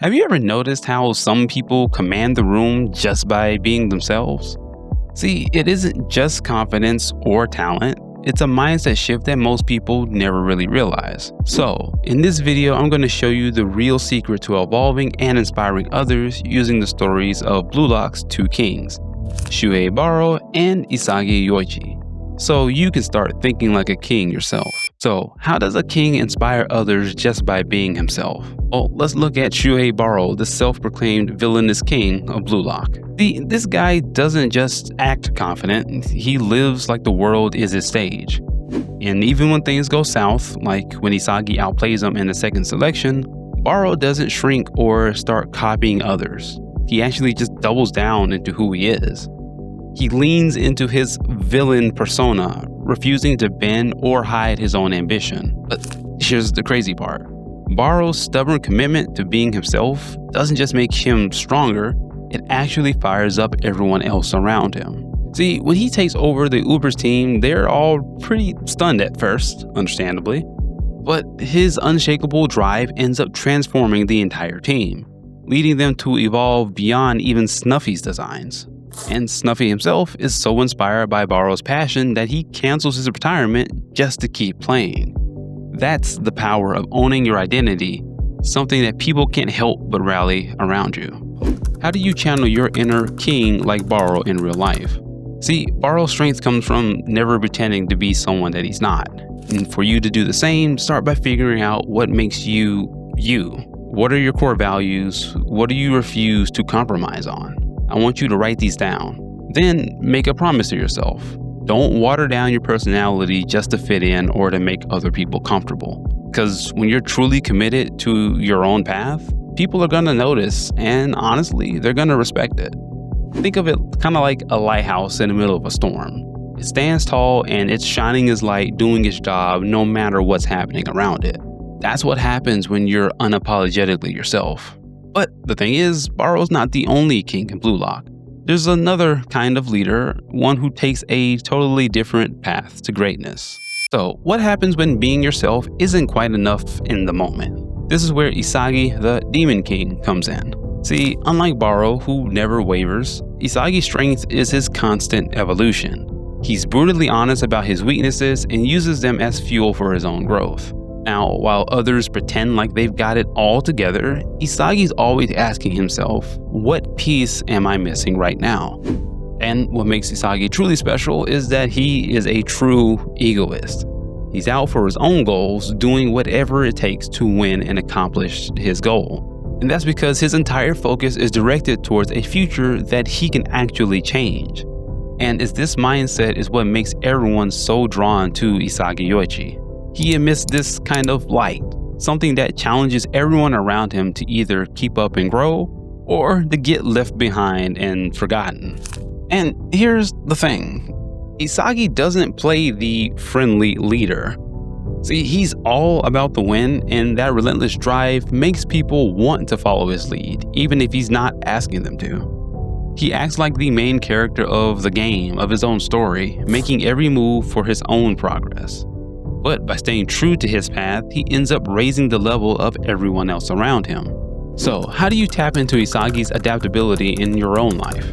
Have you ever noticed how some people command the room just by being themselves? See, it isn't just confidence or talent, it's a mindset shift that most people never really realize. So, in this video, I'm going to show you the real secret to evolving and inspiring others using the stories of Blue Lock's two kings, Shuhei Baro and Isagi Yoichi, so you can start thinking like a king yourself. So, how does a king inspire others just by being himself? Well, let's look at Shuhei Baro, the self-proclaimed villainous king of Blue Lock. This guy doesn't just act confident, he lives like the world is his stage. And even when things go south, like when Isagi outplays him in the second selection, Baro doesn't shrink or start copying others. He actually just doubles down into who he is. He leans into his villain persona, refusing to bend or hide his own ambition. But here's the crazy part. Baro's stubborn commitment to being himself doesn't just make him stronger, it actually fires up everyone else around him. See, when he takes over the Uber's team, they're all pretty stunned at first, understandably. But his unshakable drive ends up transforming the entire team, leading them to evolve beyond even Snuffy's designs. And Snuffy himself is so inspired by Baro's passion that he cancels his retirement just to keep playing. That's the power of owning your identity, something that people can't help but rally around you. How do you channel your inner king like Baro in real life? See, Baro's strength comes from never pretending to be someone that he's not. And for you to do the same, start by figuring out what makes you, you. What are your core values? What do you refuse to compromise on? I want you to write these down. Then make a promise to yourself. Don't water down your personality just to fit in or to make other people comfortable. Because when you're truly committed to your own path, people are gonna notice, and honestly, they're gonna respect it. Think of it kind of like a lighthouse in the middle of a storm. It stands tall and it's shining its light, doing its job no matter what's happening around it. That's what happens when you're unapologetically yourself. But the thing is, Baro's not the only king in Blue Lock. There's another kind of leader, one who takes a totally different path to greatness. So, what happens when being yourself isn't quite enough in the moment? This is where Isagi, the Demon King, comes in. See, unlike Baro, who never wavers, Isagi's strength is his constant evolution. He's brutally honest about his weaknesses and uses them as fuel for his own growth. Now, while others pretend like they've got it all together, Isagi's always asking himself, what piece am I missing right now? And what makes Isagi truly special is that he is a true egoist. He's out for his own goals, doing whatever it takes to win and accomplish his goal. And that's because his entire focus is directed towards a future that he can actually change. And it's this mindset is what makes everyone so drawn to Isagi Yoichi. He emits this kind of light, something that challenges everyone around him to either keep up and grow, or to get left behind and forgotten. And here's the thing, Isagi doesn't play the friendly leader. See, he's all about the win, and that relentless drive makes people want to follow his lead, even if he's not asking them to. He acts like the main character of the game, of his own story, making every move for his own progress. But by staying true to his path, he ends up raising the level of everyone else around him. So, how do you tap into Isagi's adaptability in your own life?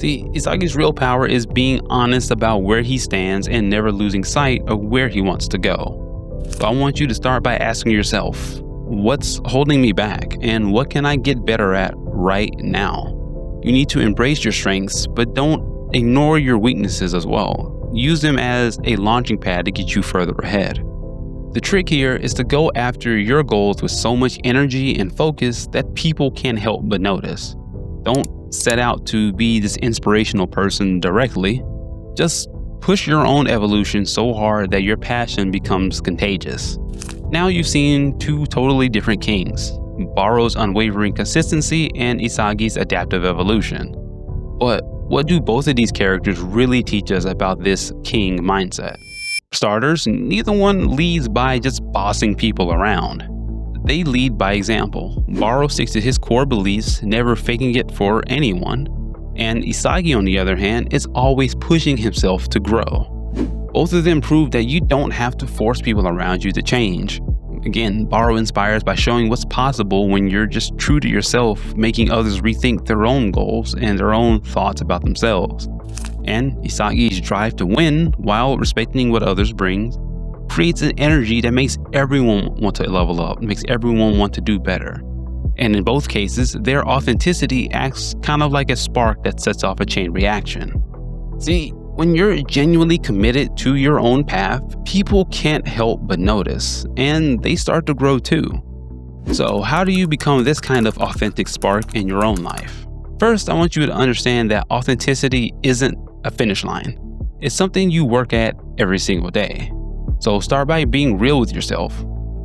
See, Isagi's real power is being honest about where he stands and never losing sight of where he wants to go. So I want you to start by asking yourself, what's holding me back and what can I get better at right now? You need to embrace your strengths, but don't ignore your weaknesses as well. Use them as a launching pad to get you further ahead. The trick here is to go after your goals with so much energy and focus that people can't help but notice. Don't set out to be this inspirational person directly. Just push your own evolution so hard that your passion becomes contagious. Now you've seen two totally different kings, Baro's unwavering consistency and Isagi's adaptive evolution. But what do both of these characters really teach us about this king mindset? For starters, neither one leads by just bossing people around. They lead by example. Baro sticks to his core beliefs, never faking it for anyone. And Isagi, on the other hand, is always pushing himself to grow. Both of them prove that you don't have to force people around you to change. Again, Baro inspires by showing what's possible when you're just true to yourself, making others rethink their own goals and their own thoughts about themselves. And Isagi's drive to win, while respecting what others bring, creates an energy that makes everyone want to level up, makes everyone want to do better. And in both cases, their authenticity acts kind of like a spark that sets off a chain reaction. See, when you're genuinely committed to your own path, people can't help but notice, and they start to grow too. So how do you become this kind of authentic spark in your own life? First, I want you to understand that authenticity isn't a finish line. It's something you work at every single day. So start by being real with yourself,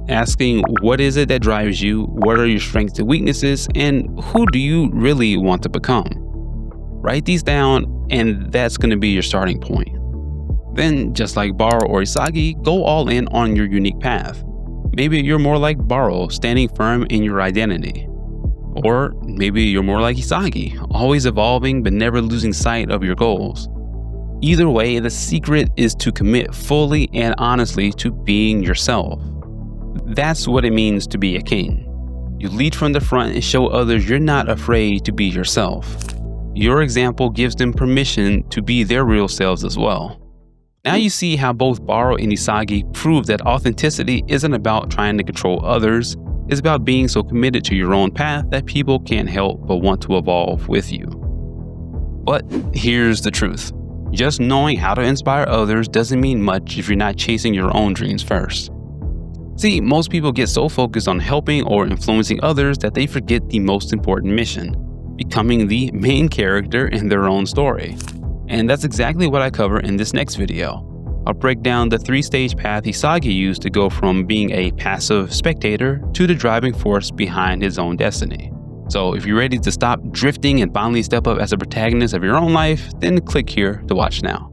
asking what is it that drives you, what are your strengths and weaknesses, and who do you really want to become? Write these down, and that's going to be your starting point. Then, just like Baro or Isagi, go all in on your unique path. Maybe you're more like Baro, standing firm in your identity. Or maybe you're more like Isagi, always evolving but never losing sight of your goals. Either way, the secret is to commit fully and honestly to being yourself. That's what it means to be a king. You lead from the front and show others you're not afraid to be yourself. Your example gives them permission to be their real selves as well. Now you see how both Baro and Isagi prove that authenticity isn't about trying to control others, it's about being so committed to your own path that people can't help but want to evolve with you. But here's the truth. Just knowing how to inspire others doesn't mean much if you're not chasing your own dreams first. See, most people get so focused on helping or influencing others that they forget the most important mission, becoming the main character in their own story. And that's exactly what I cover in this next video. I'll break down the 3-stage path Isagi used to go from being a passive spectator to the driving force behind his own destiny. So if you're ready to stop drifting and finally step up as a protagonist of your own life, then click here to watch now.